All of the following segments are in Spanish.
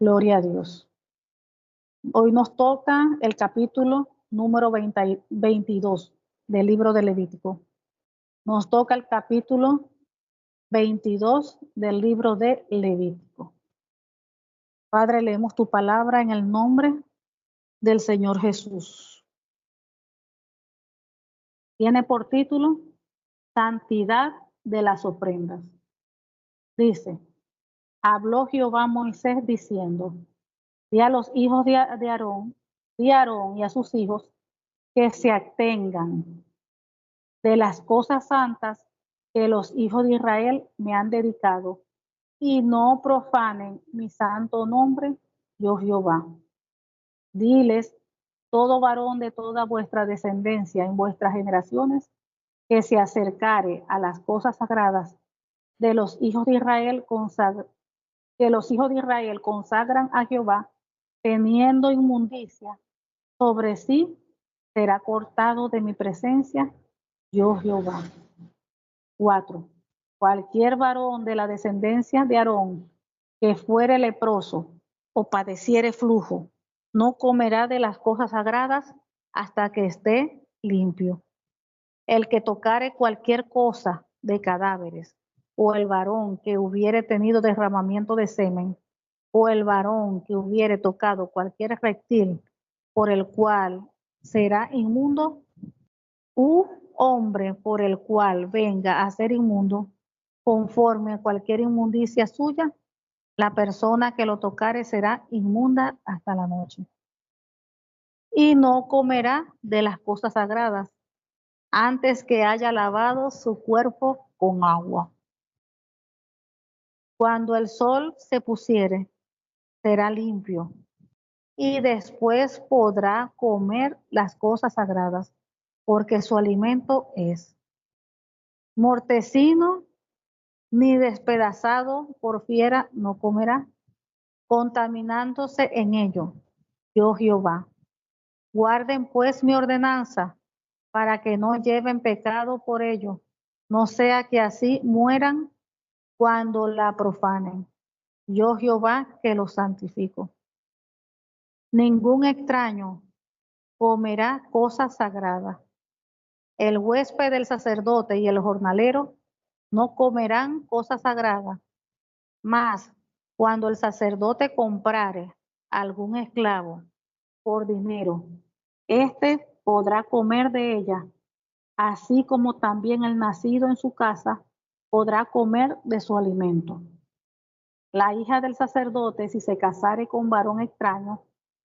Gloria a Dios. Hoy nos toca el capítulo número 22 del libro de Levítico. Nos toca el capítulo 22 del libro de Levítico. Padre, leemos tu palabra en el nombre del Señor Jesús. Tiene por título Santidad de las ofrendas. Dice, habló Jehová a Moisés diciendo, di a los hijos de Aarón, di a Aarón y a sus hijos que se atengan de las cosas santas que los hijos de Israel me han dedicado y no profanen mi santo nombre, yo Jehová. Diles, todo varón de toda vuestra descendencia en vuestras generaciones que se acercare a las cosas sagradas de los hijos de Israel, que los hijos de Israel consagran a Jehová, teniendo inmundicia sobre sí, será cortado de mi presencia, yo Jehová. 4. Cualquier varón de la descendencia de Aarón que fuere leproso o padeciere flujo, no comerá de las cosas sagradas hasta que esté limpio. El que tocare cualquier cosa de cadáveres, o el varón que hubiere tenido derramamiento de semen, o el varón que hubiere tocado cualquier reptil por el cual será inmundo, hombre por el cual venga a ser inmundo, conforme a cualquier inmundicia suya, la persona que lo tocare será inmunda hasta la noche. Y no comerá de las cosas sagradas, antes que haya lavado su cuerpo con agua. Cuando el sol se pusiere, será limpio, y después podrá comer las cosas sagradas, porque su alimento es. Mortecino ni despedazado por fiera no comerá, contaminándose en ello, yo Jehová. Guarden pues mi ordenanza, para que no lleven pecado por ello, no sea que así mueran cuando la profanen. Yo Jehová que los santifico. Ningún extraño comerá cosas sagradas. El huésped del sacerdote y el jornalero no comerán cosas sagradas. Mas cuando el sacerdote comprare algún esclavo por dinero, éste podrá comer de ella, así como también el nacido en su casa podrá comer de su alimento. La hija del sacerdote, si se casare con varón extraño,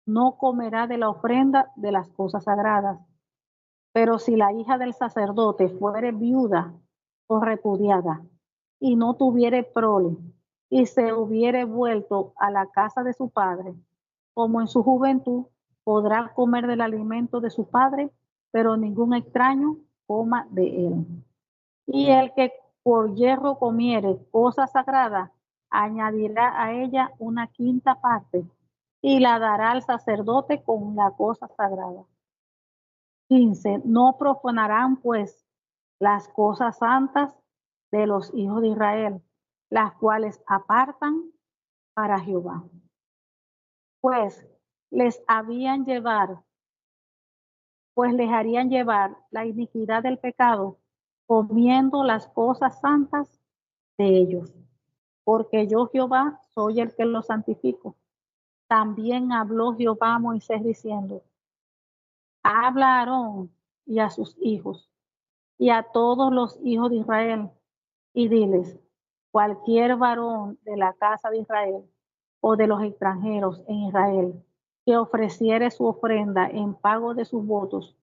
no comerá de la ofrenda de las cosas sagradas. Pero si la hija del sacerdote fuere viuda o repudiada y no tuviere prole y se hubiere vuelto a la casa de su padre, como en su juventud, podrá comer del alimento de su padre, pero ningún extraño coma de él. Y el que por hierro comiere cosa sagrada, añadirá a ella una quinta parte y la dará al sacerdote con la cosa sagrada. 15. No profanarán pues las cosas santas de los hijos de Israel, las cuales apartan para Jehová. Pues les harían llevar la iniquidad del pecado, comiendo las cosas santas de ellos. Porque yo Jehová soy el que los santifico. También habló Jehová a Moisés diciendo, habla a Aarón y a sus hijos y a todos los hijos de Israel, y diles, cualquier varón de la casa de Israel o de los extranjeros en Israel que ofreciere su ofrenda en pago de sus votos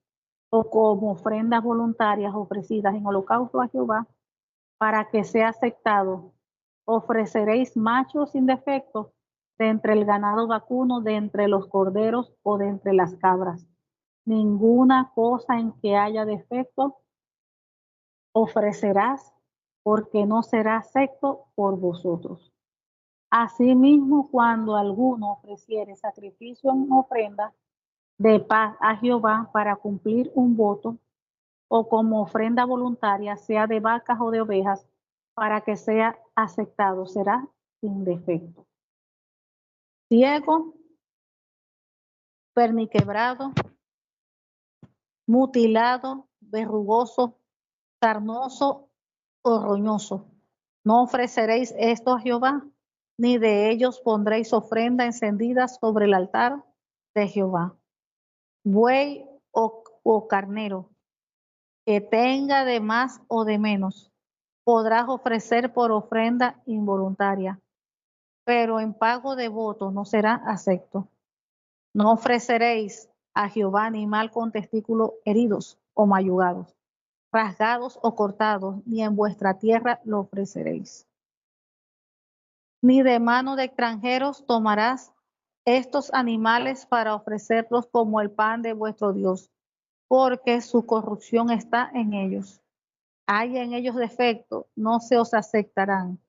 o como ofrendas voluntarias ofrecidas en holocausto a Jehová, para que sea aceptado, ofreceréis machos sin defecto de entre el ganado vacuno, de entre los corderos o de entre las cabras. Ninguna cosa en que haya defecto ofrecerás, porque no será acepto por vosotros. Asimismo, cuando alguno ofreciere sacrificio en ofrenda de paz a Jehová para cumplir un voto, o como ofrenda voluntaria, sea de vacas o de ovejas, para que sea aceptado, será sin defecto. ciego, perniquebrado, mutilado, verrugoso, carnoso o roñoso. No ofreceréis esto a Jehová, ni de ellos pondréis ofrenda encendida sobre el altar de Jehová. Buey o carnero, que tenga de más o de menos, podrás ofrecer por ofrenda involuntaria, pero en pago de voto no será acepto. No ofreceréis a Jehová animal con testículos heridos o mayugados, rasgados o cortados, ni en vuestra tierra lo ofreceréis. Ni de mano de extranjeros tomarás estos animales para ofrecerlos como el pan de vuestro Dios, porque su corrupción está en ellos. Hay en ellos defecto, no se os aceptarán.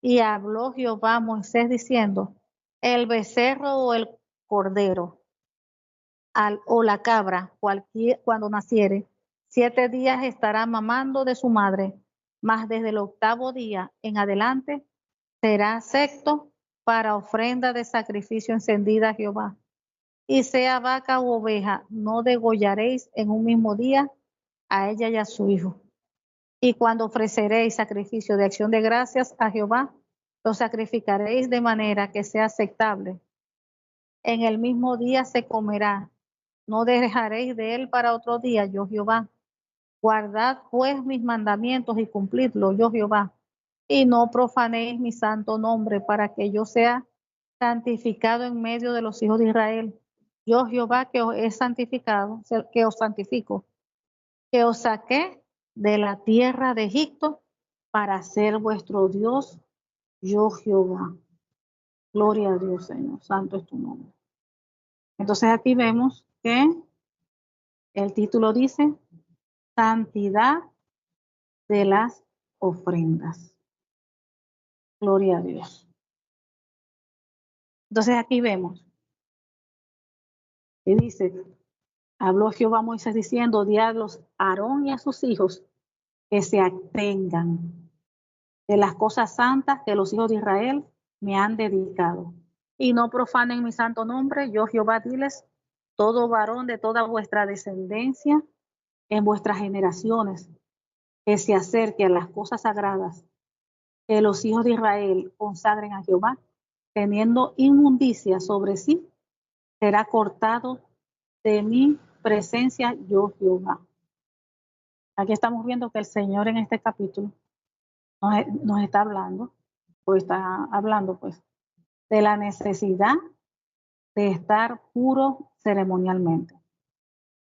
Y habló Jehová a Moisés diciendo, el becerro o el cordero o la cabra, cuando naciere, 7 días estará mamando de su madre, mas desde el 8º día en adelante será acepto para ofrenda de sacrificio encendida a Jehová. Y sea vaca u oveja, no degollaréis en un mismo día a ella y a su hijo. Y cuando ofreceréis sacrificio de acción de gracias a Jehová, lo sacrificaréis de manera que sea aceptable. En el mismo día se comerá, no dejaréis de él para otro día, yo Jehová. Guardad pues mis mandamientos y cumplidlos, yo Jehová. Y no profanéis mi santo nombre, para que yo sea santificado en medio de los hijos de Israel. Yo Jehová que os he santificado, que os santifico, que os saqué de la tierra de Egipto para ser vuestro Dios, yo Jehová. Gloria a Dios, Señor, santo es tu nombre. Entonces aquí vemos que el título dice santidad de las ofrendas. Gloria a Dios. Entonces aquí vemos y dice, habló Jehová a Moisés diciendo, di a los Aarón y a sus hijos que se atengan de las cosas santas que los hijos de Israel me han dedicado. Y no profanen mi santo nombre, yo Jehová diles, todo varón de toda vuestra descendencia en vuestras generaciones, que se acerque a las cosas sagradas que los hijos de Israel consagren a Jehová, teniendo inmundicia sobre sí, será cortado de mi presencia, yo Jehová. Aquí estamos viendo que el Señor en este capítulo nos está hablando, o está hablando pues, de la necesidad de estar puro ceremonialmente,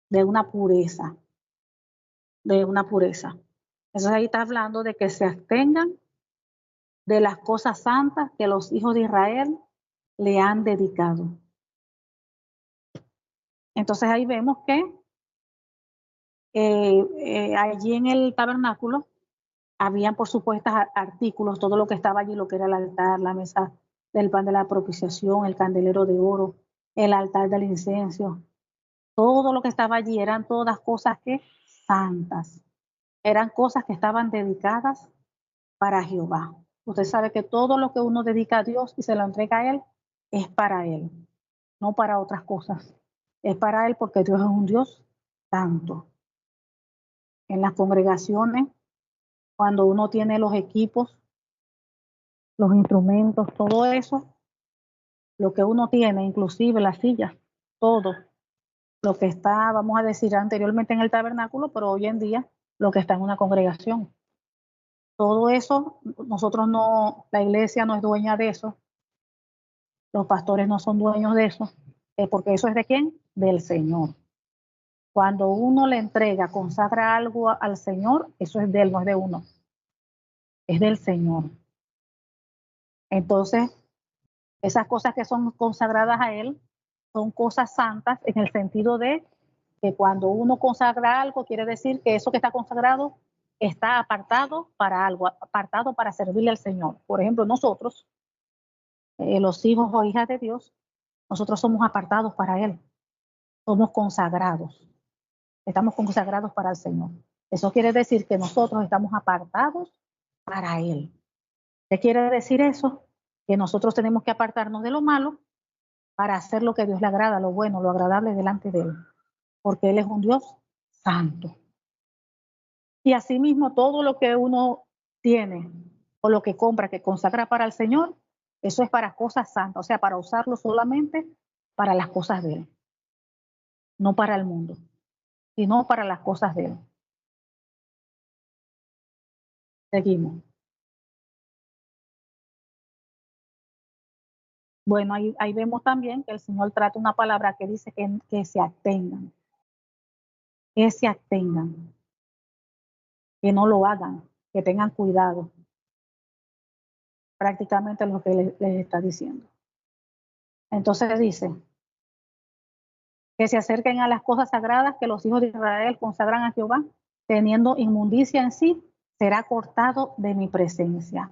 de una pureza, de una pureza. Entonces ahí está hablando de que se abstengan de las cosas santas que los hijos de Israel le han dedicado. Entonces ahí vemos que allí en el tabernáculo habían por supuesto artículos, todo lo que estaba allí, lo que era el altar, la mesa del pan de la propiciación, el candelero de oro, el altar del incienso, todo lo que estaba allí eran todas cosas que santas, eran cosas que estaban dedicadas para Jehová. Usted sabe que todo lo que uno dedica a Dios y se lo entrega a Él es para Él, no para otras cosas. Es para Él porque Dios es un Dios santo. En las congregaciones, cuando uno tiene los equipos, los instrumentos, todo eso, lo que uno tiene, inclusive las sillas, todo lo que está, vamos a decir, anteriormente en el tabernáculo, pero hoy en día lo que está en una congregación. Todo eso, nosotros no, la iglesia no es dueña de eso, los pastores no son dueños de eso, porque eso es de quién, del Señor. Cuando uno le entrega, consagra algo al Señor, eso es de Él, no es de uno, es del Señor. Entonces, esas cosas que son consagradas a Él son cosas santas en el sentido de que cuando uno consagra algo, quiere decir que eso que está consagrado está apartado para algo, apartado para servirle al Señor. Por ejemplo, nosotros, los hijos o hijas de Dios, nosotros somos apartados para Él, somos consagrados, estamos consagrados para el Señor. Eso quiere decir que nosotros estamos apartados para Él. ¿Qué quiere decir eso? que nosotros tenemos que apartarnos de lo malo para hacer lo que a Dios le agrada, lo bueno, lo agradable delante de Él, porque Él es un Dios santo. Y asimismo todo lo que uno tiene o lo que compra, que consagra para el Señor, eso es para cosas santas, o sea, para usarlo solamente para las cosas de Él, no para el mundo, sino para las cosas de Él. Seguimos. Bueno, ahí vemos también que el Señor trata una palabra que dice que se abstengan, que no lo hagan, que tengan cuidado. Prácticamente lo que les está diciendo. Entonces dice, que se acerquen a las cosas sagradas que los hijos de Israel consagran a Jehová, teniendo inmundicia en sí, será cortado de mi presencia.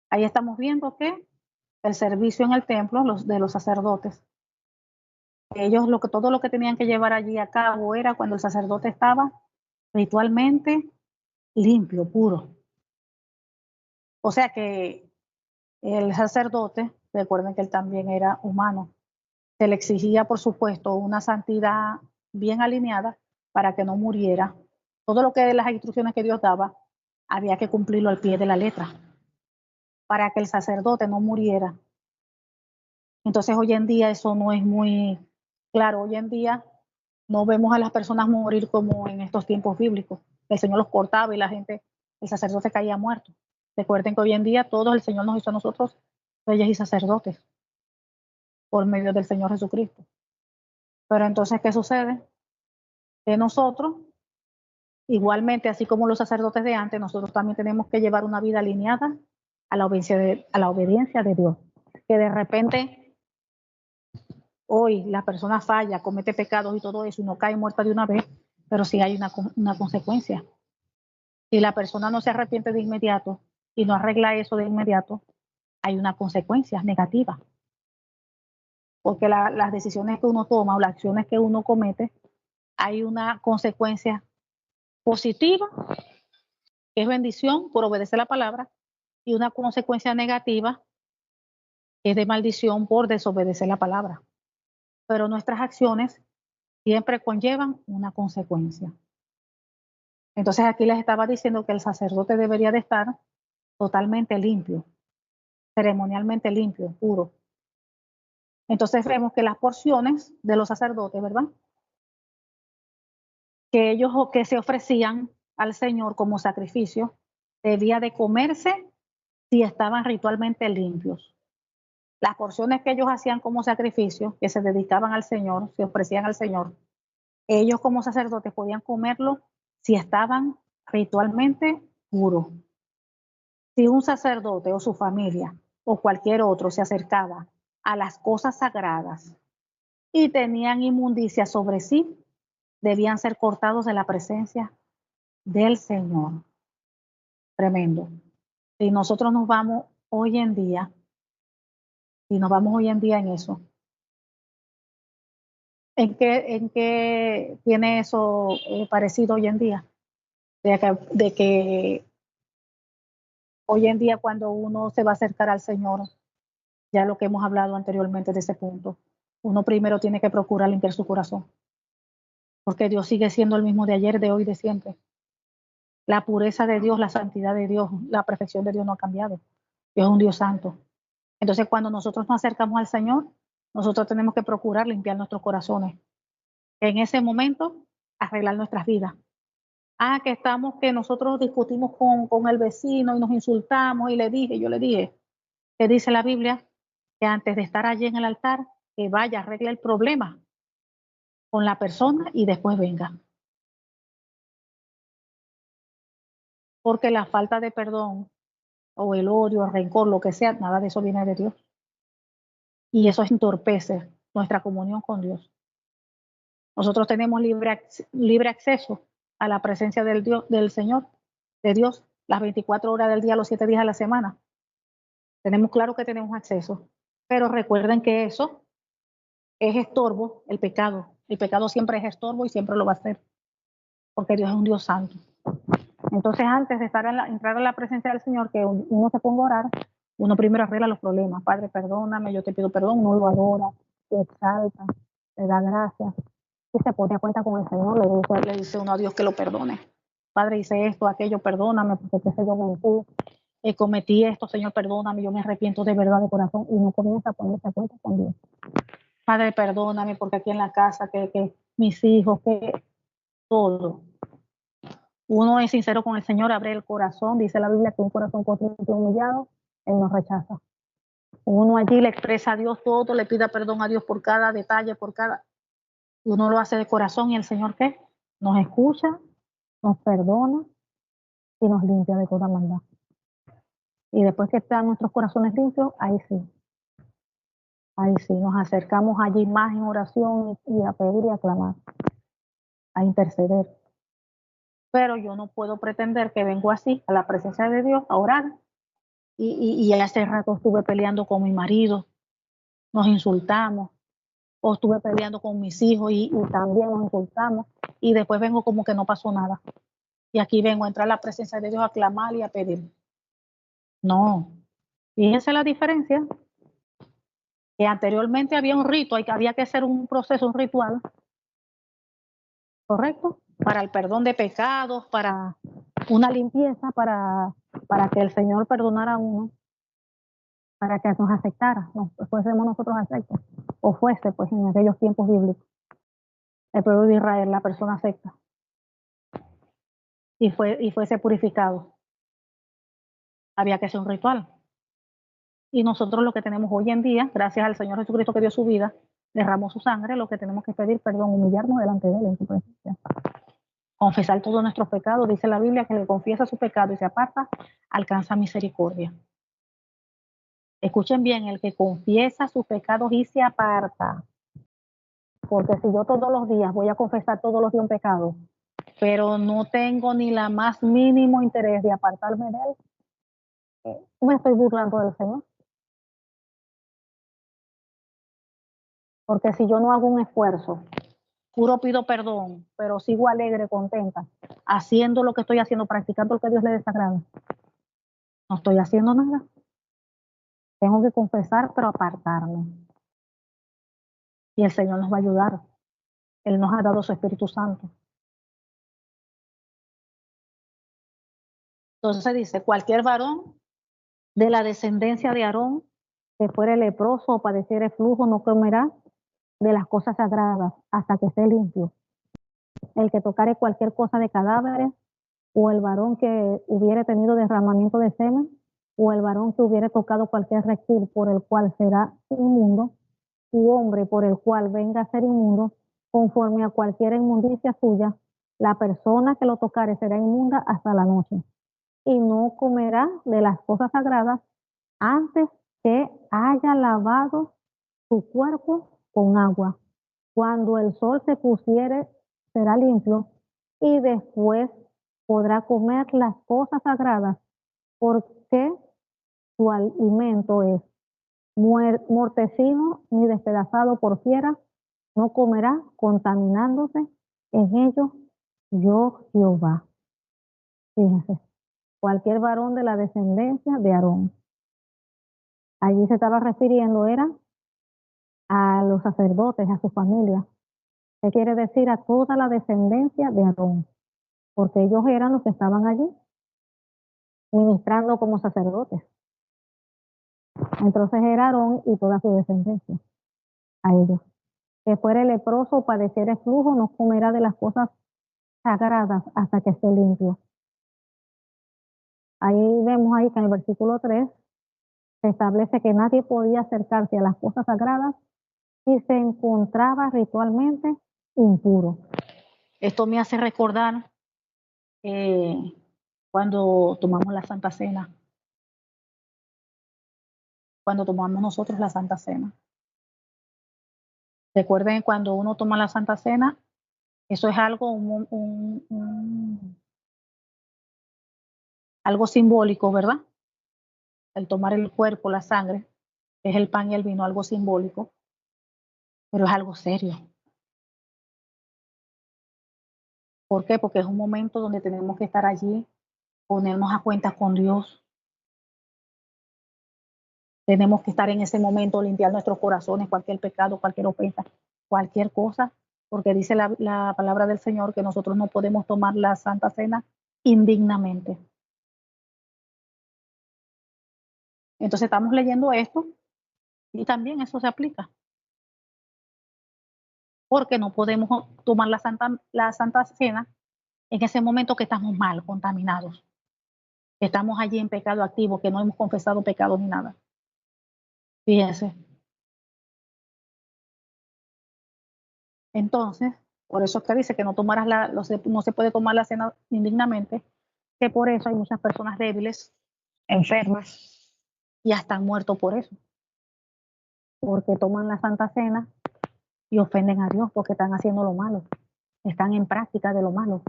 Ahí estamos viendo que el servicio en el templo de los sacerdotes, ellos todo lo que tenían que llevar allí a cabo era cuando el sacerdote estaba ritualmente limpio, puro. O sea que el sacerdote, recuerden que él también era humano, se le exigía, por supuesto, una santidad bien alineada para que no muriera. Todo lo que las instrucciones que Dios daba, había que cumplirlo al pie de la letra, para que el sacerdote no muriera. Entonces hoy en día eso no es muy claro. Hoy en día no vemos a las personas morir como en estos tiempos bíblicos. El Señor los cortaba y el sacerdote caía muerto. Recuerden que hoy en día todos el Señor nos hizo a nosotros reyes y sacerdotes por medio del Señor Jesucristo. Pero entonces, ¿qué sucede? Que nosotros, igualmente, así como los sacerdotes de antes, nosotros también tenemos que llevar una vida alineada a la obediencia de Dios. Que de repente hoy la persona falla, comete pecados y todo eso y no cae muerta de una vez, pero sí hay una consecuencia. Si la persona no se arrepiente de inmediato y no arregla eso de inmediato, hay una consecuencia negativa. Porque las decisiones que uno toma o las acciones que uno comete, hay una consecuencia positiva, que es bendición por obedecer la palabra, y una consecuencia negativa, que es de maldición por desobedecer la palabra. Pero nuestras acciones siempre conllevan una consecuencia. Entonces aquí les estaba diciendo que el sacerdote debería de estar totalmente limpio, ceremonialmente limpio, puro. Entonces vemos que las porciones de los sacerdotes, ¿verdad? Que ellos que se ofrecían al Señor como sacrificio, debía de comerse si estaban ritualmente limpios. Las porciones que ellos hacían como sacrificio, que se dedicaban al Señor, se ofrecían al Señor, ellos como sacerdotes podían comerlo si estaban ritualmente puros. Si un sacerdote o su familia o cualquier otro se acercaba a las cosas sagradas y tenían inmundicia sobre sí, debían ser cortados de la presencia del Señor. Tremendo. Si nosotros nos vamos hoy en día, en eso, ¿en qué tiene eso parecido hoy en día? De que hoy en día cuando uno se va a acercar al Señor, ya lo que hemos hablado anteriormente de ese punto, uno primero tiene que procurar limpiar su corazón, porque Dios sigue siendo el mismo de ayer, de hoy, de siempre. La pureza de Dios, la santidad de Dios, la perfección de Dios no ha cambiado. Dios es un Dios santo. Entonces, cuando nosotros nos acercamos al Señor, nosotros tenemos que procurar limpiar nuestros corazones. En ese momento, arreglar nuestras vidas. Que nosotros discutimos con el vecino y nos insultamos y yo le dije, que dice la Biblia, que antes de estar allí en el altar, que vaya, arregle el problema con la persona y después venga. Porque la falta de perdón o el odio, el rencor, lo que sea, nada de eso viene de Dios. Y eso entorpece nuestra comunión con Dios. Nosotros tenemos libre acceso a la presencia del Señor, de Dios, las 24 horas del día, los 7 días a la semana. Tenemos claro que tenemos acceso, pero recuerden que eso es estorbo, el pecado. El pecado siempre es estorbo y siempre lo va a ser, porque Dios es un Dios santo. Entonces, antes de entrar a la presencia del Señor, que uno se ponga a orar, uno primero arregla los problemas. Padre, perdóname, yo te pido perdón, uno lo adora, lo exalta, le da gracias. Y se pone a cuenta con el Señor, le dice uno a Dios que lo perdone. Padre, hice esto, aquello, perdóname, porque qué sé yo, mentí, cometí esto, Señor, perdóname, yo me arrepiento de verdad de corazón, y no comienza a ponerse a cuenta con Dios. Padre, perdóname, porque aquí en la casa, que mis hijos, que todo. Uno es sincero con el Señor, abre el corazón, dice la Biblia que un corazón contrito y humillado, Él nos rechaza. Uno allí le expresa a Dios todo, le pida perdón a Dios por cada detalle, uno lo hace de corazón, y el Señor, ¿qué? Nos escucha, nos perdona y nos limpia de toda maldad. Y después que están nuestros corazones limpios, ahí sí, nos acercamos allí más en oración y a pedir y a clamar, a interceder. Pero yo no puedo pretender que vengo así a la presencia de Dios a orar y hace rato estuve peleando con mi marido, nos insultamos, o estuve peleando con mis hijos y también nos insultamos, y después vengo como que no pasó nada. Y aquí vengo a entrar a la presencia de Dios a clamar y a pedir. No. Fíjense la diferencia, que anteriormente había un rito, había que hacer un proceso, un ritual, ¿correcto? Para el perdón de pecados, para una limpieza, para que el Señor perdonara a uno, para que nos aceptara, fuésemos nosotros aceptos, o fuese pues en aquellos tiempos bíblicos, el pueblo de Israel, la persona acepta, y fuese purificado. Había que hacer un ritual. Y nosotros lo que tenemos hoy en día, gracias al Señor Jesucristo que dio su vida, derramó su sangre, lo que tenemos que pedir perdón, humillarnos delante de Él en su presencia. Confesar todos nuestros pecados, dice la Biblia que el que confiesa su pecado y se aparta, alcanza misericordia. Escuchen bien, el que confiesa sus pecados y se aparta. Porque si yo todos los días voy a confesar todos los días un pecado, pero no tengo ni la más mínimo interés de apartarme de Él, me estoy burlando del Señor. Porque si yo no hago un esfuerzo, puro pido perdón, pero sigo alegre, contenta, haciendo lo que estoy haciendo, practicando lo que Dios le desagrada, no estoy haciendo nada. Tengo que confesar, pero apartarme. Y el Señor nos va a ayudar. Él nos ha dado su Espíritu Santo. Entonces dice, cualquier varón de la descendencia de Aarón que fuere leproso o padeciere flujo no comerá de las cosas sagradas hasta que esté limpio. El que tocare cualquier cosa de cadáveres, o el varón que hubiere tenido derramamiento de semen, o el varón que hubiere tocado cualquier reptil por el cual será inmundo, u hombre por el cual venga a ser inmundo, conforme a cualquier inmundicia suya, la persona que lo tocare será inmunda hasta la noche, y no comerá de las cosas sagradas antes que haya lavado su cuerpo con agua. Cuando el sol se pusiere, será limpio, y después podrá comer las cosas sagradas, porque su alimento es mortecino ni despedazado por fiera, no comerá contaminándose en ello yo Jehová. Fíjense, cualquier varón de la descendencia de Aarón. Allí se estaba refiriendo, era a los sacerdotes, a su familia. ¿Qué quiere decir? A toda la descendencia de Aarón, porque ellos eran los que estaban allí ministrando como sacerdotes. Entonces era Aarón y toda su descendencia, a ellos. Que fuere leproso o padeciere flujo, no comerá de las cosas sagradas hasta que esté limpio. Ahí vemos ahí que en el versículo 3 se establece que nadie podía acercarse a las cosas sagradas si se encontraba ritualmente impuro. Esto me hace recordar cuando tomamos la Santa Cena, cuando tomamos nosotros la Santa Cena. Recuerden, cuando uno toma la Santa Cena, eso es algo, algo simbólico, ¿verdad? El tomar el cuerpo, la sangre, es el pan y el vino, algo simbólico, pero es algo serio. ¿Por qué? Porque es un momento donde tenemos que estar allí, ponernos a cuentas con Dios. Tenemos que estar en ese momento, limpiar nuestros corazones, cualquier pecado, cualquier ofensa, cualquier cosa, porque dice la palabra del Señor que nosotros no podemos tomar la Santa Cena indignamente. Entonces estamos leyendo esto y también eso se aplica, porque no podemos tomar la Santa Cena en ese momento que estamos mal, contaminados, que estamos allí en pecado activo, que no hemos confesado pecado ni nada. Fíjense. Entonces, por eso es que dice que no se puede tomar la cena indignamente, que por eso hay muchas personas débiles, enfermas, y hasta han muerto por eso, porque toman la Santa Cena y ofenden a Dios porque están haciendo lo malo, están en práctica de lo malo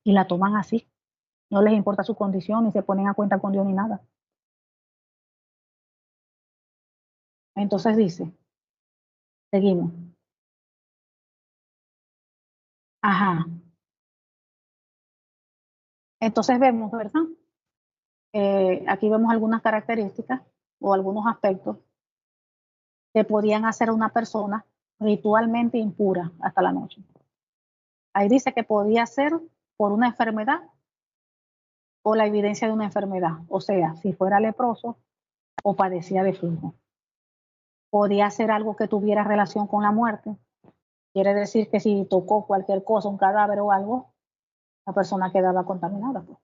y la toman así. No les importa su condición ni se ponen a cuenta con Dios ni nada. Entonces dice, seguimos. Ajá. Entonces vemos, ¿verdad? Aquí vemos algunas características o algunos aspectos que podían hacer a una persona ritualmente impura hasta la noche. Ahí dice que podía ser por una enfermedad o la evidencia de una enfermedad, o sea, si fuera leproso o padecía de flujo. Podía ser algo que tuviera relación con la muerte. Quiere decir que si tocó cualquier cosa, un cadáver o algo, la persona quedaba contaminada. Pues.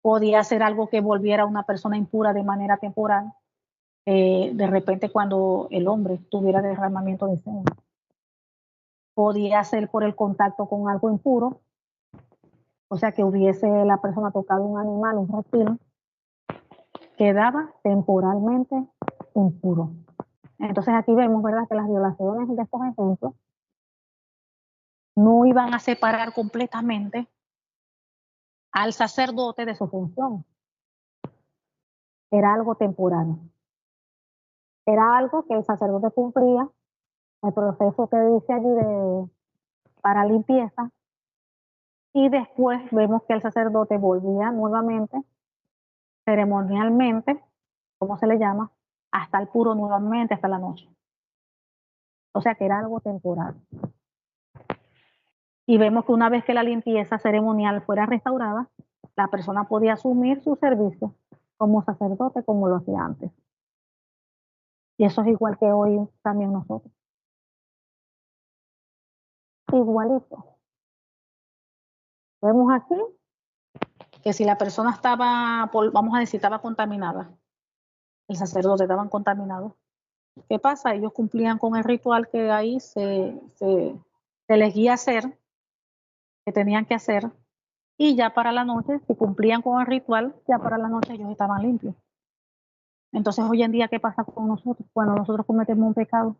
Podía ser algo que volviera a una persona impura de manera temporal, de repente cuando el hombre tuviera derramamiento de semen. Podía ser por el contacto con algo impuro, o sea que hubiese la persona tocado un animal, un reptil, quedaba temporalmente impuro. Entonces aquí vemos, ¿verdad?, que las violaciones de estos ejemplos no iban a separar completamente al sacerdote de su función. Era algo temporal. Era algo que el sacerdote cumplía, el proceso que dice allí para limpieza, y después vemos que el sacerdote volvía nuevamente, ceremonialmente, ¿cómo se le llama? Hasta el puro nuevamente, hasta la noche. O sea que era algo temporal. Y vemos que una vez que la limpieza ceremonial fuera restaurada, la persona podía asumir su servicio como sacerdote como lo hacía antes. Y eso es igual que hoy también nosotros. Igualito. Vemos aquí que si la persona estaba, vamos a decir, estaba contaminada, el sacerdote estaban contaminados, ¿qué pasa? Ellos cumplían con el ritual que ahí se les guía a hacer, que tenían que hacer, y ya para la noche, si cumplían con el ritual, ya para la noche ellos estaban limpios. Entonces, hoy en día, ¿qué pasa con nosotros? Cuando nosotros cometemos un pecado,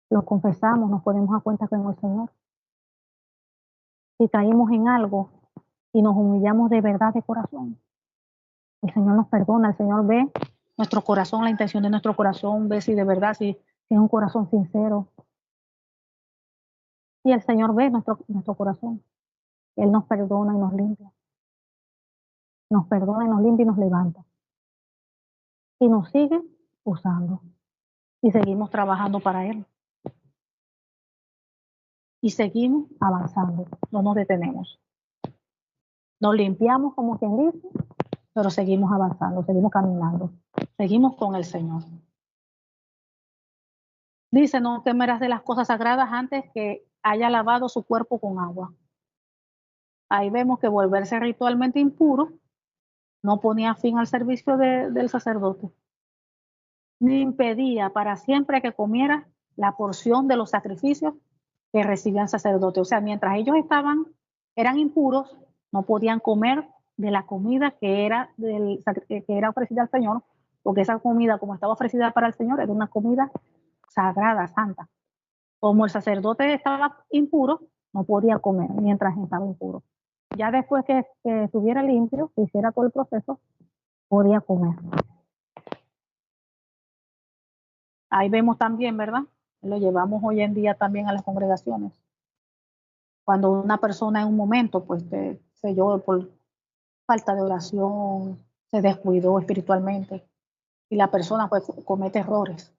lo confesamos, nos ponemos a cuenta con el Señor. Si caímos en algo y nos humillamos de verdad de corazón, el Señor nos perdona, el Señor ve nuestro corazón, la intención de nuestro corazón, ve si de verdad, si es un corazón sincero. Y el Señor ve nuestro corazón. Él nos perdona y nos limpia. Nos perdona y nos limpia y nos levanta. Y nos sigue usando. Y seguimos trabajando para Él. Y seguimos avanzando. No nos detenemos. Nos limpiamos, como quien dice, pero seguimos avanzando, seguimos caminando. Seguimos con el Señor. Dice, no temerás de las cosas sagradas antes que haya lavado su cuerpo con agua. Ahí vemos que volverse ritualmente impuro no ponía fin al servicio del sacerdote, ni impedía para siempre que comiera la porción de los sacrificios que recibían el sacerdote. O sea, mientras ellos eran impuros, no podían comer de la comida que era ofrecida al Señor, porque esa comida, como estaba ofrecida para el Señor, era una comida sagrada, santa. Como el sacerdote estaba impuro, no podía comer mientras estaba impuro. Ya después que estuviera limpio, que hiciera todo el proceso, podía comer. Ahí vemos también, ¿verdad? Lo llevamos hoy en día también a las congregaciones. Cuando una persona en un momento, pues, sé yo, por falta de oración, se descuidó espiritualmente y la persona pues comete errores,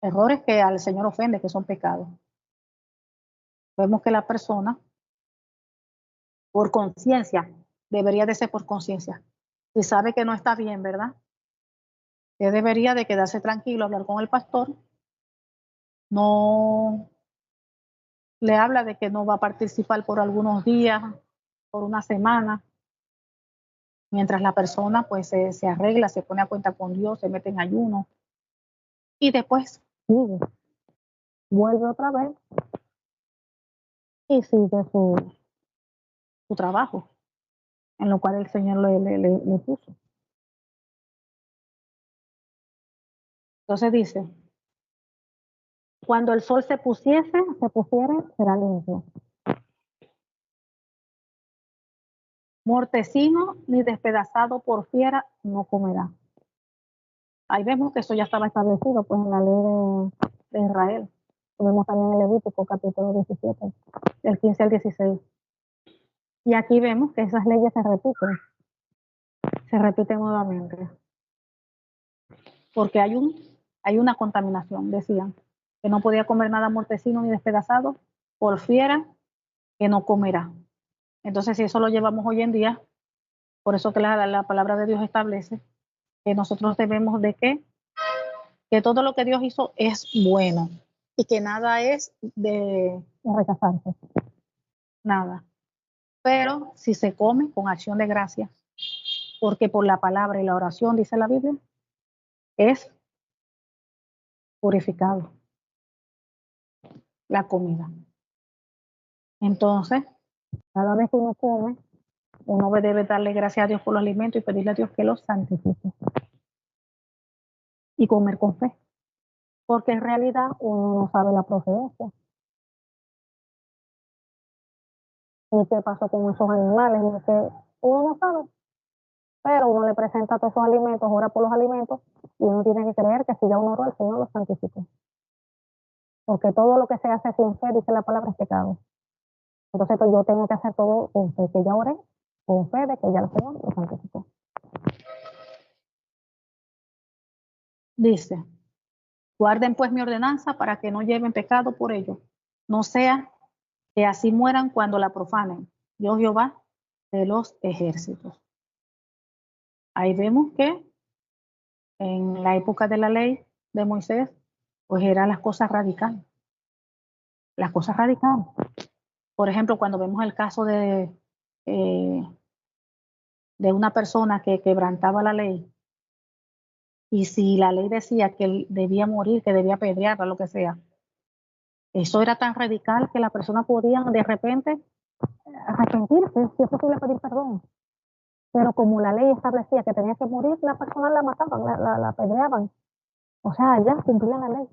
errores que al Señor ofende, que son pecados. Vemos que la persona, por conciencia, debería de ser por conciencia. Si sabe que no está bien, ¿verdad? Que debería de quedarse tranquilo, hablar con el pastor, no le habla de que no va a participar por algunos días, por una semana, mientras la persona pues se arregla, se pone a cuenta con Dios, se mete en ayuno y después sigue, vuelve otra vez y sigue su trabajo, en lo cual el Señor le puso. Entonces dice, cuando el sol se pusiere, será limpio. Mortecino ni despedazado por fiera no comerá. Ahí vemos que eso ya estaba establecido pues en la ley de Israel. Lo vemos también en Levítico capítulo 17, del 15 al 16. Y aquí vemos que esas leyes se repiten nuevamente. Porque hay una contaminación, decían, que no podía comer nada mortecino ni despedazado, por fiera que no comerá. Entonces, si eso lo llevamos hoy en día, por eso que la palabra de Dios establece que nosotros debemos de que todo lo que Dios hizo es bueno y que nada es de rechazarse, nada. Pero si se come con acción de gracias, porque por la palabra y la oración, dice la Biblia, es purificado la comida. Entonces, cada vez que uno come, uno debe darle gracias a Dios por los alimentos y pedirle a Dios que los santifique y comer con fe, porque en realidad uno no sabe la procedencia. Ni qué pasó con esos animales, ni que uno no sabe. Pero uno le presenta todos esos alimentos, ora por los alimentos, y uno tiene que creer que si ya uno oró, el Señor los santificó. Porque todo lo que se hace sin fe, dice la palabra, es pecado. Entonces pues, yo tengo que hacer todo con fe, que ya oré, con fe de que ya el Señor los santificó. Dice, guarden pues mi ordenanza para que no lleven pecado por ello. No sea que así mueran cuando la profanen. Yo Jehová de los ejércitos. Ahí vemos que en la época de la ley de Moisés, pues eran las cosas radicales. Las cosas radicales. Por ejemplo, cuando vemos el caso de una persona que quebrantaba la ley, y si la ley decía que él debía morir, que debía apedrearla, lo que sea, eso era tan radical que la persona podía de repente arrepentirse, si es posible pedir perdón. Pero como la ley establecía que tenía que morir, la persona la mataban, la apedreaban. O sea, ya cumplían la ley.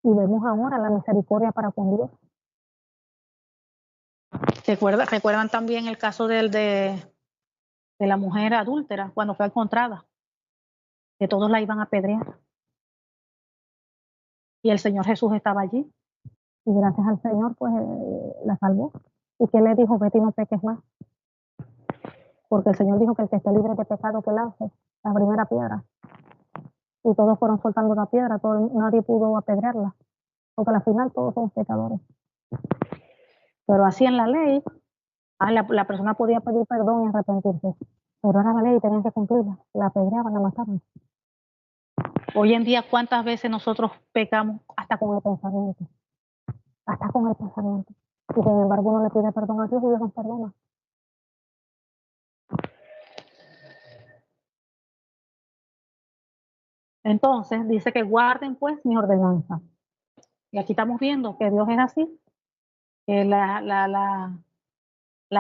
Y vemos ahora la misericordia para con Dios. ¿Recuerdan también el caso de la mujer adúltera cuando fue encontrada? Que todos la iban a apedrear. Y el Señor Jesús estaba allí. Y gracias al Señor, pues la salvó. ¿Y que le dijo? Vete y no peques más. Porque el Señor dijo que el que esté libre de pecado que lance la primera piedra. Y todos fueron soltando la piedra, nadie pudo apedrearla. Porque al final todos somos pecadores. Pero así en la ley, la persona podía pedir perdón y arrepentirse. Pero era la ley y tenían que cumplirla. La apedreaban, la mataban. Hoy en día, ¿cuántas veces nosotros pecamos hasta con el pensamiento? Hasta con el pensamiento. Y sin embargo uno le pide perdón a Dios y Dios nos perdona. Entonces dice que guarden pues mi ordenanza. Y aquí estamos viendo que Dios es así, que la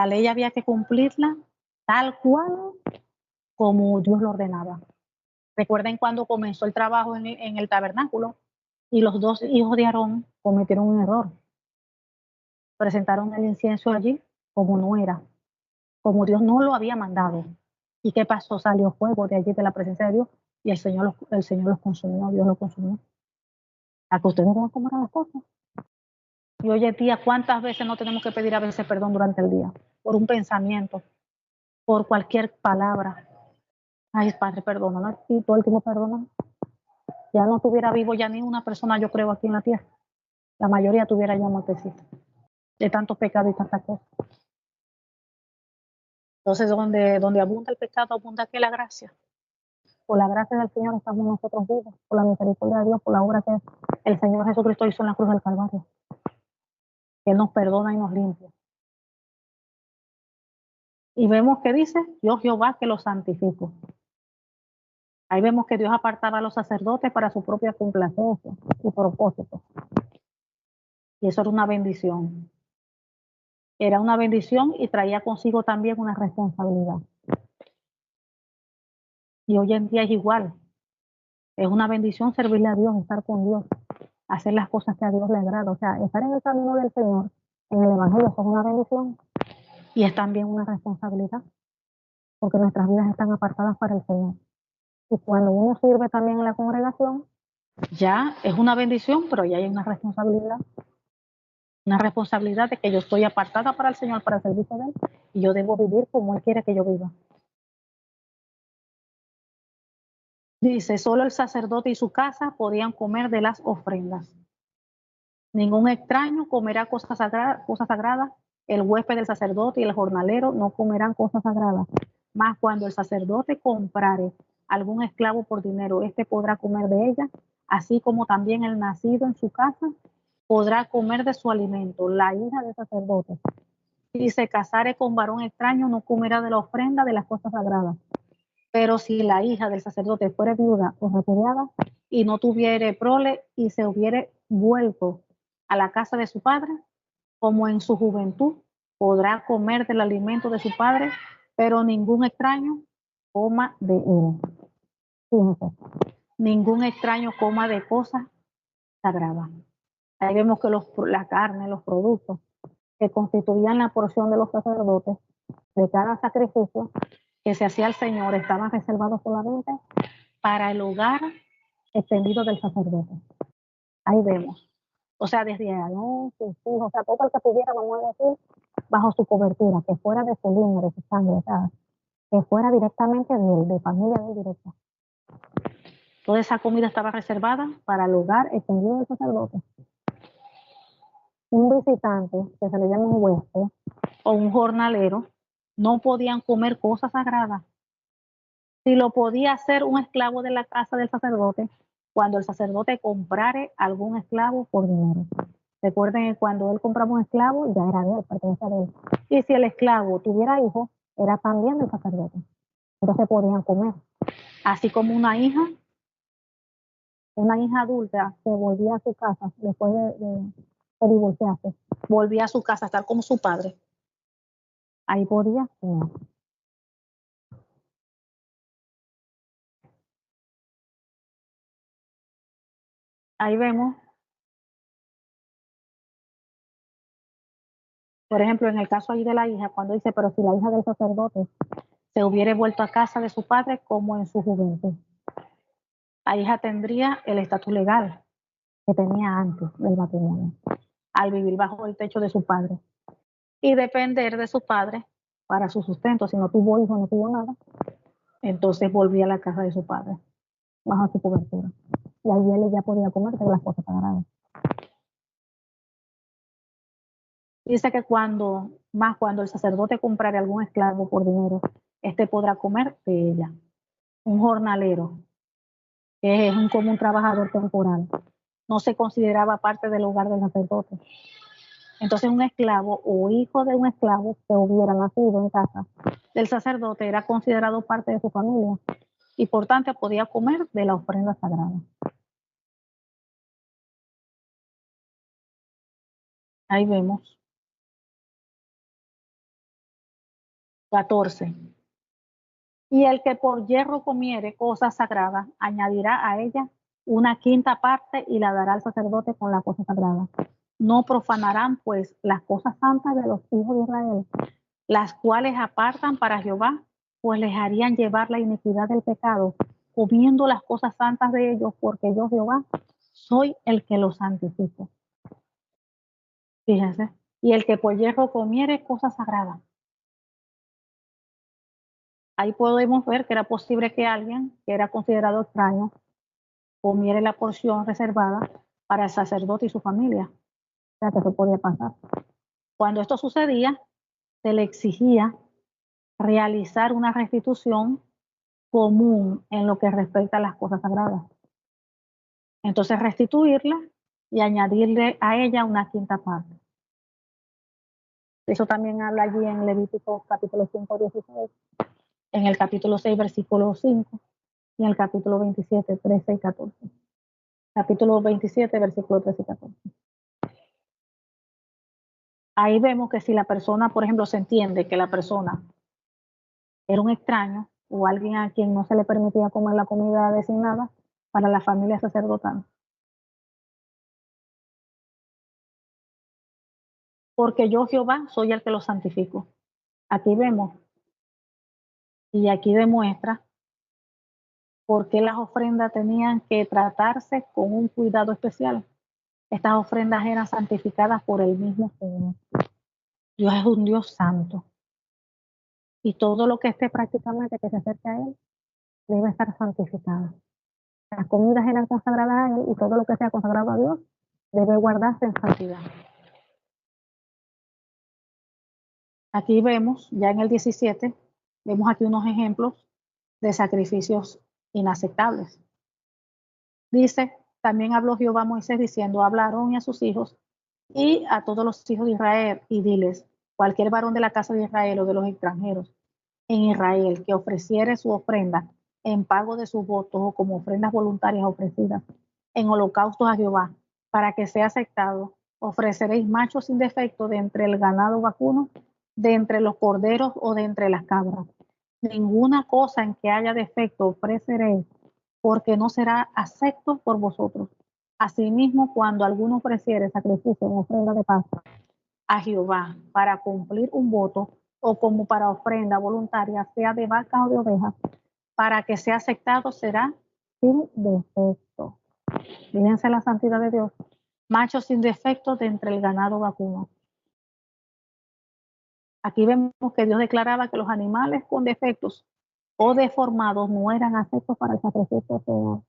ley había que cumplirla tal cual como Dios lo ordenaba. Recuerden cuando comenzó el trabajo en el tabernáculo y los dos hijos de Aarón cometieron un error. Presentaron el incienso allí como no era, como Dios no lo había mandado. ¿Y qué pasó? Salió fuego de allí de la presencia de Dios y el Señor los consumió, Dios los consumió. A que ustedes vean cómo eran las cosas. Y hoy en día, ¿cuántas veces no tenemos que pedir a veces perdón durante el día? Por un pensamiento, por cualquier palabra. Ay, Padre, perdóname. Y todo el tiempo perdóname. Ya no estuviera vivo ya ni una persona, yo creo, aquí en la tierra. La mayoría tuviera ya muertecita. De tantos pecados y tantas cosas. Entonces, donde abunda el pecado, abunda que la gracia. Por la gracia del Señor estamos nosotros vivos. Por la misericordia de Dios, por la obra que el Señor Jesucristo hizo en la cruz del Calvario. Que Él nos perdona y nos limpia. Y vemos que dice, yo Jehová que los santifico. Ahí vemos que Dios apartaba a los sacerdotes para su propia complacencia y propósito. Y eso era una bendición. Era una bendición y traía consigo también una responsabilidad. Y hoy en día es igual. Es una bendición servirle a Dios, estar con Dios, hacer las cosas que a Dios le agrada. O sea, estar en el camino del Señor, en el Evangelio, eso es una bendición. Y es también una responsabilidad, porque nuestras vidas están apartadas para el Señor. Y cuando uno sirve también en la congregación, ya es una bendición, pero ya hay una responsabilidad. Una responsabilidad de que yo estoy apartada para el Señor, para el servicio de Él, y yo debo vivir como Él quiere que yo viva. Dice, solo el sacerdote y su casa podían comer de las ofrendas. Ningún extraño comerá cosas sagradas. El huésped del sacerdote y el jornalero no comerán cosas sagradas. Mas cuando el sacerdote comprare algún esclavo por dinero, éste podrá comer de ella, así como también el nacido en su casa podrá comer de su alimento. La hija del sacerdote, si se casare con varón extraño, no comerá de la ofrenda de las cosas sagradas. Pero si la hija del sacerdote fuere viuda o repudiada y no tuviere prole y se hubiere vuelto a la casa de su padre, como en su juventud, podrá comer del alimento de su padre, pero ningún extraño coma de él. Fíjense, ningún extraño coma de cosas sagradas. Ahí vemos que la carne, los productos que constituían la porción de los sacerdotes de cada sacrificio que se hacía al Señor estaban reservados solamente para el hogar extendido del sacerdote. Ahí vemos. O sea, desde Aarón, sus hijos, o sea, todo el que pudiera, vamos a decir, bajo su cobertura, que fuera de su línea, de su sangre, o sea, que fuera directamente de él, de familia de él directa. Toda esa comida estaba reservada para el hogar extendido del sacerdote. Un visitante, que se le llama un huésped, o un jornalero, no podían comer cosas sagradas. Si lo podía hacer un esclavo de la casa del sacerdote, cuando el sacerdote comprare algún esclavo por dinero. Recuerden que cuando él compraba un esclavo, ya era de él, pertenecía a él. Y si el esclavo tuviera hijos, era también del sacerdote. Entonces podían comer. Así como una hija adulta que volvía a su casa después de divorciarse, volvía a su casa a estar como su padre. Ahí podía comer. Ahí vemos, por ejemplo, en el caso ahí de la hija, cuando dice, pero si la hija del sacerdote se hubiera vuelto a casa de su padre como en su juventud, la hija tendría el estatus legal que tenía antes del matrimonio, al vivir bajo el techo de su padre y depender de su padre para su sustento. Si no tuvo hijos, no tuvo nada, entonces volvía a la casa de su padre, bajo su cobertura. Y ahí él ya podía comer de las cosas sagradas. Dice que cuando el sacerdote comprare algún esclavo por dinero, este podrá comer de ella. Un jornalero, que es como un trabajador temporal, no se consideraba parte del hogar del sacerdote. Entonces un esclavo o hijo de un esclavo que hubiera nacido en casa del sacerdote era considerado parte de su familia y por tanto podía comer de la ofrenda sagrada. Ahí vemos. 14. Y el que por hierro comiere cosas sagradas, añadirá a ella una quinta parte y la dará al sacerdote con la cosa sagrada. No profanarán pues las cosas santas de los hijos de Israel, las cuales apartan para Jehová, pues les harían llevar la iniquidad del pecado, comiendo las cosas santas de ellos, porque yo Jehová soy el que los santifico. Fíjense. Y el que por hierro comiere cosas sagradas. Ahí podemos ver que era posible que alguien que era considerado extraño comiera la porción reservada para el sacerdote y su familia. O sea, que eso podía pasar. Cuando esto sucedía, se le exigía realizar una restitución común en lo que respecta a las cosas sagradas. Entonces, restituirla y añadirle a ella una quinta parte. Eso también habla allí en Levítico capítulo 5, 16, en el capítulo 6, versículo 5, y en el capítulo 27, 13 y 14. Capítulo 27, versículo 13 y 14. Ahí vemos que si la persona, por ejemplo, se entiende que la persona era un extraño o alguien a quien no se le permitía comer la comida designada para la familia sacerdotal. Porque yo, Jehová, soy el que los santifico. Aquí vemos y aquí demuestra por qué las ofrendas tenían que tratarse con un cuidado especial. Estas ofrendas eran santificadas por el mismo Señor. Dios es un Dios santo. Y todo lo que esté prácticamente que se acerque a Él debe estar santificado. Las comidas eran consagradas a Él y todo lo que sea consagrado a Dios debe guardarse en santidad. Aquí vemos, ya en el 17, vemos aquí unos ejemplos de sacrificios inaceptables. Dice, también habló Jehová a Moisés diciendo, habla a Aarón y a sus hijos y a todos los hijos de Israel y diles, cualquier varón de la casa de Israel o de los extranjeros en Israel que ofreciere su ofrenda en pago de sus votos o como ofrendas voluntarias ofrecidas en holocaustos a Jehová, para que sea aceptado, ofreceréis machos sin defecto de entre el ganado vacuno, de entre los corderos o de entre las cabras. Ninguna cosa en que haya defecto ofreceréis, porque no será acepto por vosotros. Asimismo, cuando alguno ofreciere sacrificio en ofrenda de paz a Jehová para cumplir un voto o como para ofrenda voluntaria, sea de vaca o de oveja, para que sea aceptado será sin defecto. Fíjense la santidad de Dios. Macho sin defecto de entre el ganado vacuno. Aquí vemos que Dios declaraba que los animales con defectos o deformados no eran aceptos para el sacrificio del Señor.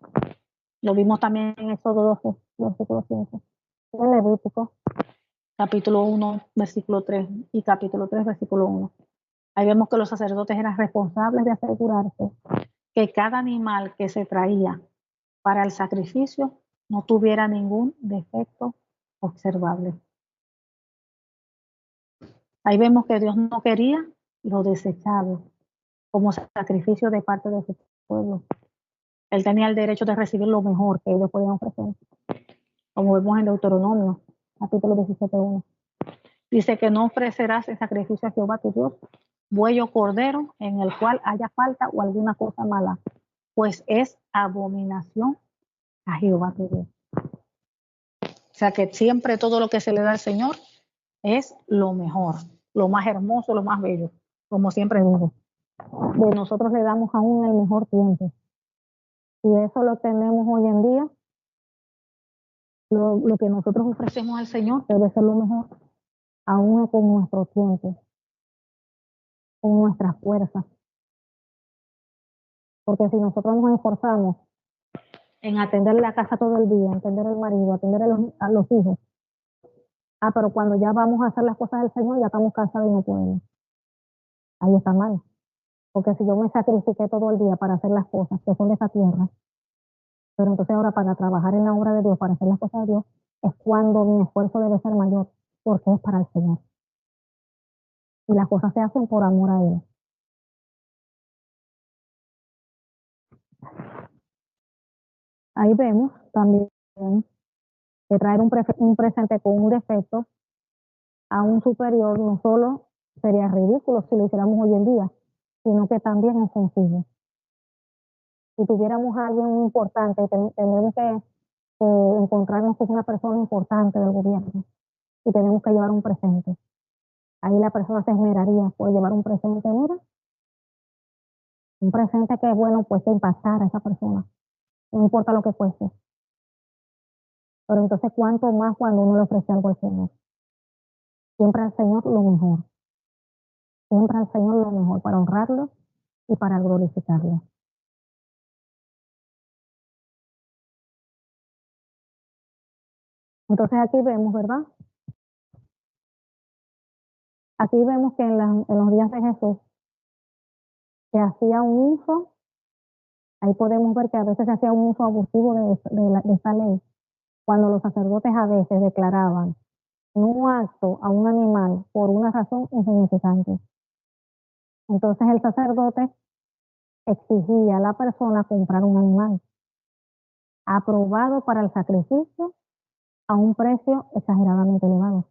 Lo vimos también en Éxodo 12, versículo 5. En Levítico, capítulo 1, versículo 3 y capítulo 3, versículo 1. Ahí vemos que los sacerdotes eran responsables de asegurarse que cada animal que se traía para el sacrificio no tuviera ningún defecto observable. Ahí vemos que Dios no quería lo desechado como sacrificio de parte de su pueblo. Él tenía el derecho de recibir lo mejor que ellos podían ofrecer, como vemos en Deuteronomio, capítulo 17:1. Dice que no ofrecerás el sacrificio a Jehová tu Dios, buey o cordero en el cual haya falta o alguna cosa mala, pues es abominación a Jehová tu Dios. O sea que siempre todo lo que se le da al Señor es lo mejor, lo más hermoso, lo más bello, como siempre digo. De nosotros le damos aún el mejor tiempo. Y eso lo tenemos hoy en día. Lo que nosotros ofrecemos al Señor debe ser lo mejor, aún con nuestro tiempo, con nuestras fuerzas. Porque si nosotros nos esforzamos en atender la casa todo el día, atender al marido, atender a los hijos, pero cuando ya vamos a hacer las cosas del Señor, ya estamos cansados y no podemos. Ahí está mal. Porque si yo me sacrifiqué todo el día para hacer las cosas que son de esa tierra, pero entonces ahora para trabajar en la obra de Dios, para hacer las cosas de Dios, es cuando mi esfuerzo debe ser mayor, porque es para el Señor. Y las cosas se hacen por amor a Él. Ahí vemos también que traer un presente con un defecto a un superior no solo sería ridículo si lo hiciéramos hoy en día, sino que también es sencillo. Si tuviéramos a alguien importante, tenemos que encontrarnos con una persona importante del gobierno y tenemos que llevar un presente. Ahí la persona se esmeraría por llevar un presente, mira, un presente que, bueno, pues que impactara a esa persona, no importa lo que cueste. Pero entonces, ¿cuánto más cuando uno le ofrece algo al Señor? Siempre al Señor lo mejor. Siempre al Señor lo mejor para honrarlo y para glorificarlo. Entonces aquí vemos, ¿verdad? Aquí vemos que en los días de Jesús se hacía un uso, ahí podemos ver que a veces se hacía un uso abusivo de esta ley, cuando los sacerdotes a veces declaraban un acto a un animal por una razón insignificante. Entonces el sacerdote exigía a la persona comprar un animal aprobado para el sacrificio a un precio exageradamente elevado.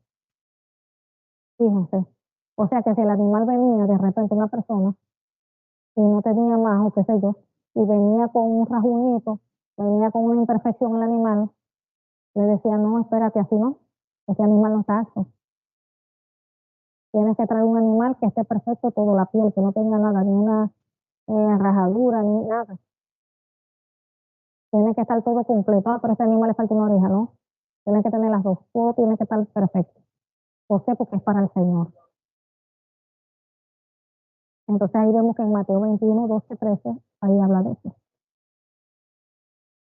Fíjense, o sea que si el animal venía de repente una persona y no tenía más o qué sé yo, y venía con un rasguñito, venía con una imperfección el animal, le decía, no, espérate, así no, ese animal no está apto. Tienes que traer un animal que esté perfecto, toda la piel, que no tenga nada, ni una rajadura, ni nada. Tiene que estar todo completo. Ah, pero ese animal le falta una oreja, ¿no? Tiene que tener las dos, todo tiene que estar perfecto. ¿Por qué? Porque es para el Señor. Entonces ahí vemos que en Mateo 21, 12, 13, ahí habla de eso.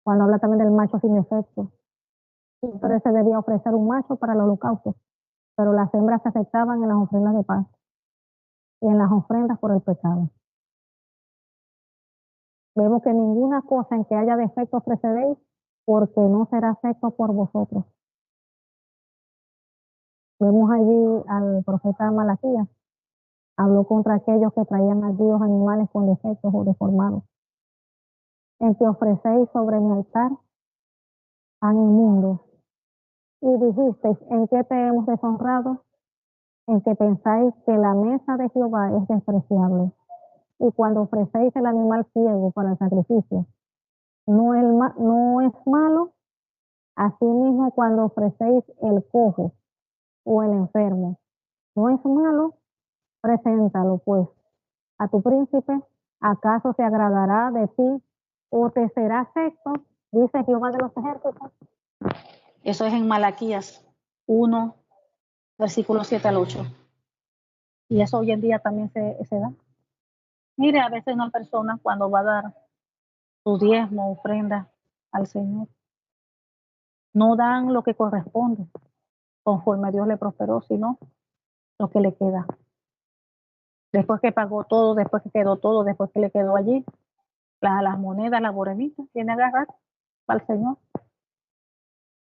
Cuando habla también del macho sin defecto. Siempre se debía ofrecer un macho para el holocausto, pero las hembras se aceptaban en las ofrendas de paz y en las ofrendas por el pecado. Vemos que ninguna cosa en que haya defecto ofreceréis, porque no será acepto por vosotros. Vemos allí al profeta Malaquías, habló contra aquellos que traían a Dios animales con defectos o deformados. En que ofrecéis sobre mi altar a inmundos. Y dijisteis, ¿en qué te hemos deshonrado? En que pensáis que la mesa de Jehová es despreciable. Y cuando ofrecéis el animal ciego para el sacrificio, no es malo. Asimismo, cuando ofrecéis el cojo o el enfermo, no es malo, preséntalo pues a tu príncipe. ¿Acaso se agradará de ti o te será acepto? Dice Jehová de los ejércitos. Eso es en Malaquías 1, versículo 7 al 8. Y eso hoy en día también se da. Mire, a veces una persona cuando va a dar su diezmo, ofrenda al Señor, no dan lo que corresponde, conforme a Dios le prosperó, sino lo que le queda. Después que pagó todo, después que quedó todo, después que le quedó allí, las monedas, las borenitas, tiene que agarrar para el Señor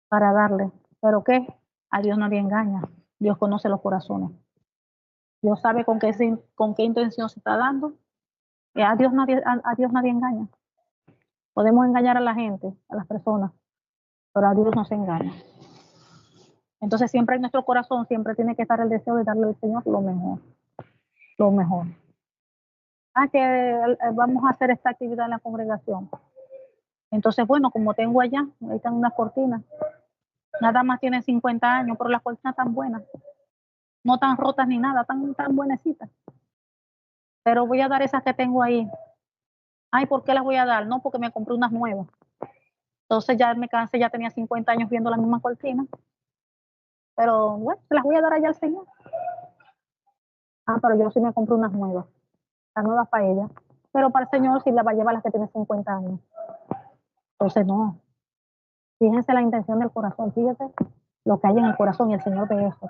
para darle. ¿Pero qué? A Dios nadie engaña. Dios conoce los corazones. Dios sabe con qué intención se está dando. Y a Dios nadie engaña. Podemos engañar a la gente, a las personas, pero a Dios no se engaña. Entonces siempre en nuestro corazón siempre tiene que estar el deseo de darle al Señor lo mejor. Lo mejor. Que vamos a hacer esta actividad en la congregación. Entonces, bueno, como tengo allá, ahí están unas cortinas. Nada más tienen 50 años, pero las cortinas están buenas. No tan rotas ni nada, tan buenecitas. Pero voy a dar esas que tengo ahí. Ay, ¿por qué las voy a dar? No, porque me compré unas nuevas. Entonces ya me cansé, ya tenía 50 años viendo las mismas cortinas. Pero bueno, se las voy a dar allá al Señor. Pero yo sí me compré unas nuevas. Las nuevas para ella. Pero para el Señor sí las va a llevar las que tienen 50 años. Entonces no. Fíjense la intención del corazón. Fíjense lo que hay en el corazón y el Señor ve eso.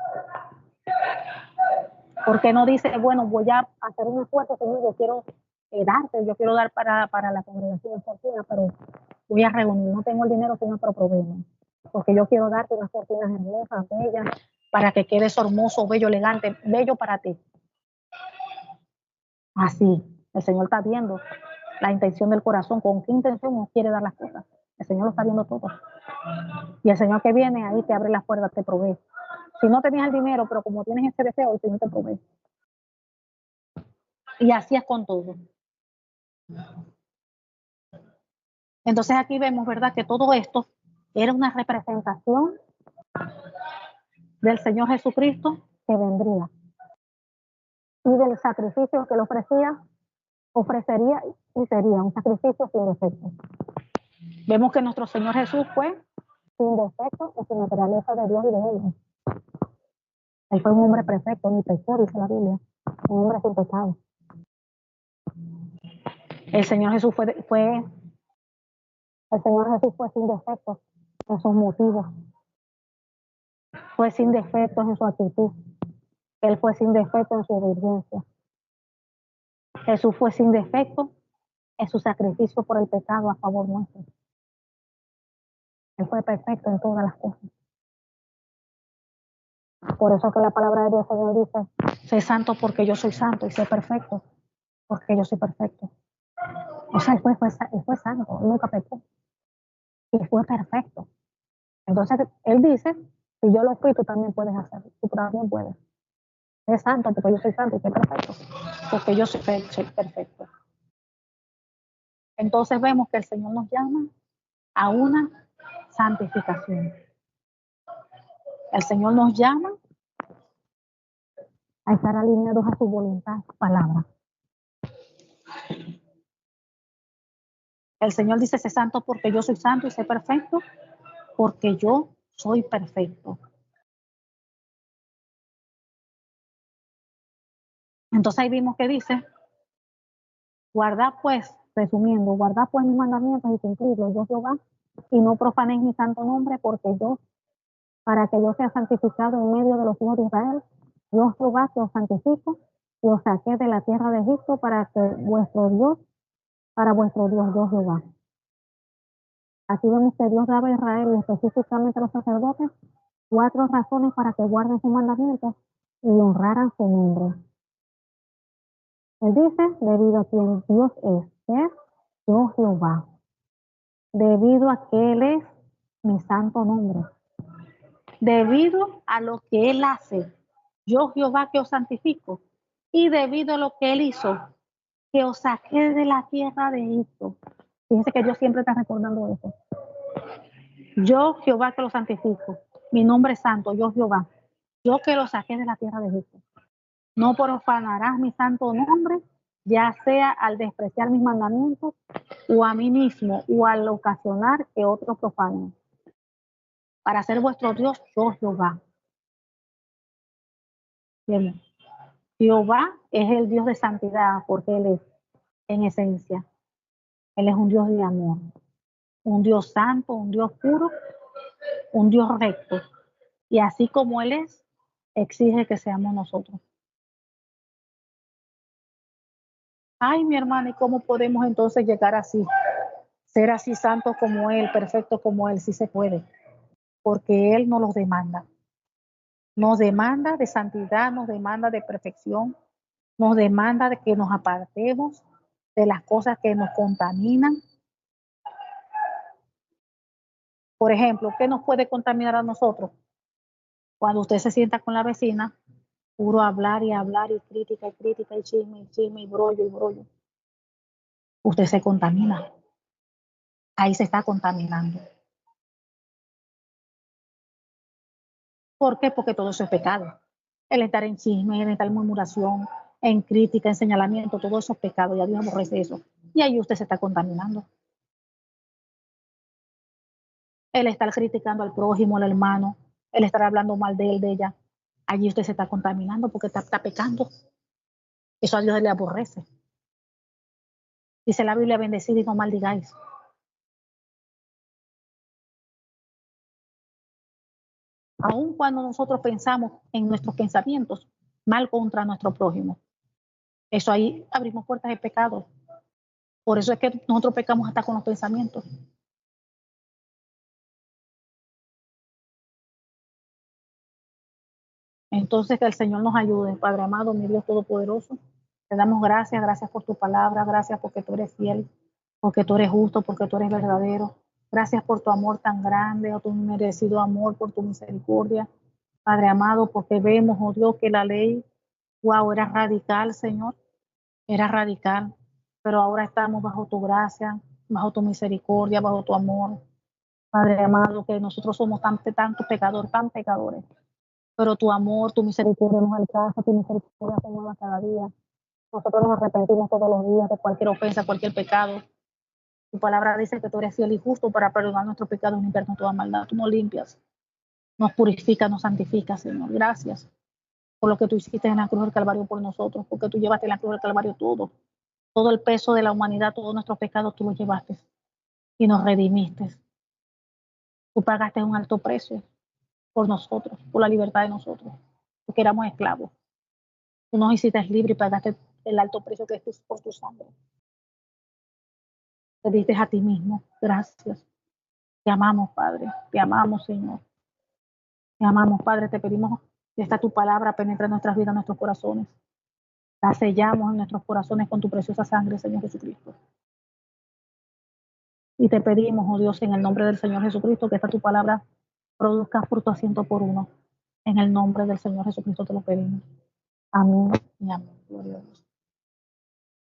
Porque no dice, bueno, voy a hacer un esfuerzo, Señor, yo quiero darte, yo quiero dar para la congregación de cortinas, pero voy a reunir, no tengo el dinero, Señor, pero proveeme. Porque yo quiero darte unas cortinas hermosas, bellas, para que quedes hermoso, bello, elegante, bello para ti. Así, el Señor está viendo la intención del corazón, con qué intención uno quiere dar las cosas. El Señor lo está viendo todo. Y el Señor que viene ahí te abre las puertas, te provee. Si no tenías el dinero, pero como tienes ese deseo, el Señor te provee. Y así es con todo. Entonces aquí vemos, ¿verdad?, que todo esto era una representación del Señor Jesucristo que vendría y del sacrificio que él ofrecería y sería un sacrificio sin defecto. Vemos que nuestro Señor Jesús fue sin defecto en su naturaleza de Dios y de Él. Él fue un hombre perfecto, ni pecó, dice la Biblia. Un hombre sin pecado. El Señor Jesús fue sin defectos en sus motivos. Fue sin defectos en su actitud. Él fue sin defecto en su obediencia. Jesús fue sin defecto en su sacrificio por el pecado a favor nuestro. Él fue perfecto en todas las cosas. Por eso que la palabra de Dios, Señor, dice, sé santo porque yo soy santo, y sé perfecto porque yo soy perfecto. O sea, él fue santo, él nunca pecó. Y fue perfecto. Entonces, él dice, si yo lo fui, tú también puedes hacerlo. Tú también puedes. Sé santo porque yo soy santo y sé perfecto. Porque yo soy perfecto. Entonces vemos que el Señor nos llama a una santificación. El Señor nos llama a estar alineados a su voluntad, a su palabra. El Señor dice, sé santo porque yo soy santo y sé perfecto porque yo soy perfecto. Entonces ahí vimos que dice, guardad pues, resumiendo, guardad pues mis mandamientos y cumplidlos, yo Jehová, y no profanéis mi santo nombre porque yo, para que yo sea santificado en medio de los hijos de Israel, yo Jehová que os santifico y os saqué de la tierra de Egipto para vuestro Dios yo Jehová. Aquí vemos que Dios daba a Israel y específicamente a los sacerdotes 4 razones para que guarden sus mandamientos y honraran su nombre. Él dice, debido a quien Dios es yo Jehová, debido a que Él es mi santo nombre, debido a lo que Él hace, yo Jehová que os santifico, y debido a lo que Él hizo, que os saqué de la tierra de Egipto. Fíjense que Dios siempre está recordando eso. Yo Jehová que lo santifico, mi nombre es santo, yo Jehová, yo que lo saqué de la tierra de Egipto. No profanarás mi santo nombre, ya sea al despreciar mis mandamientos, o a mí mismo, o al ocasionar que otros profanen. Para ser vuestro Dios, yo Jehová. Bien. Jehová es el Dios de santidad, porque Él es, en esencia, Él es un Dios de amor, un Dios santo, un Dios puro, un Dios recto. Y así como Él es, exige que seamos nosotros. Ay, mi hermana, ¿y cómo podemos entonces llegar así? Ser así santo como Él, perfecto como Él, sí se puede, porque Él nos los demanda. Nos demanda de santidad, nos demanda de perfección, nos demanda de que nos apartemos de las cosas que nos contaminan. Por ejemplo, ¿qué nos puede contaminar a nosotros? Cuando usted se sienta con la vecina, puro hablar y hablar y crítica y chisme y brollo y brollo. Usted se contamina. Ahí se está contaminando. ¿Por qué? Porque todo eso es pecado. El estar en chisme, el estar en murmuración, en crítica, en señalamiento, todo eso es pecado. Ya Dios aborrece eso. Y ahí usted se está contaminando. El estar criticando al prójimo, al hermano, el estar hablando mal de él, de ella, allí usted se está contaminando porque está pecando. Eso a Dios le aborrece. Dice la Biblia, bendecid y no maldigáis. Aun cuando nosotros pensamos en nuestros pensamientos mal contra nuestro prójimo, eso ahí abrimos puertas de pecado. Por eso es que nosotros pecamos hasta con los pensamientos. Entonces que el Señor nos ayude, Padre amado, mi Dios todopoderoso. Te damos gracias por tu palabra, gracias porque tú eres fiel, porque tú eres justo, porque tú eres verdadero. Gracias por tu amor tan grande, tu merecido amor, por tu misericordia. Padre amado, porque vemos, oh Dios, que la ley, wow, era radical, Señor, era radical, pero ahora estamos bajo tu gracia, bajo tu misericordia, bajo tu amor. Padre amado, que nosotros somos tan pecadores, pero tu amor, tu misericordia nos alcanza, tu misericordia se mueve cada día. Nosotros nos arrepentimos todos los días de cualquier ofensa, cualquier pecado. Tu palabra dice que tú eres fiel y justo para perdonar nuestros pecados y limpiarnos toda maldad. Tú nos limpias, nos purificas, nos santificas, Señor. Gracias. por lo que tú hiciste en la cruz del Calvario por nosotros, porque tú llevaste en la cruz del Calvario todo el peso de la humanidad, todos nuestros pecados tú los llevaste y nos redimiste. Tú pagaste un alto precio por nosotros, por la libertad de nosotros, porque éramos esclavos. Tú nos hiciste libres y pagaste el alto precio que es por tu sangre. Te diste a ti mismo. Gracias. Te amamos, Padre. Te amamos, Señor. Te amamos, Padre. Te pedimos que esta tu palabra penetre en nuestras vidas, en nuestros corazones. La sellamos en nuestros corazones con tu preciosa sangre, Señor Jesucristo. Y te pedimos, oh Dios, en el nombre del Señor Jesucristo, que esta tu palabra produzca fruto a 100 por 1. En el nombre del Señor Jesucristo te lo pedimos. Amén y amén. Gloria a Dios.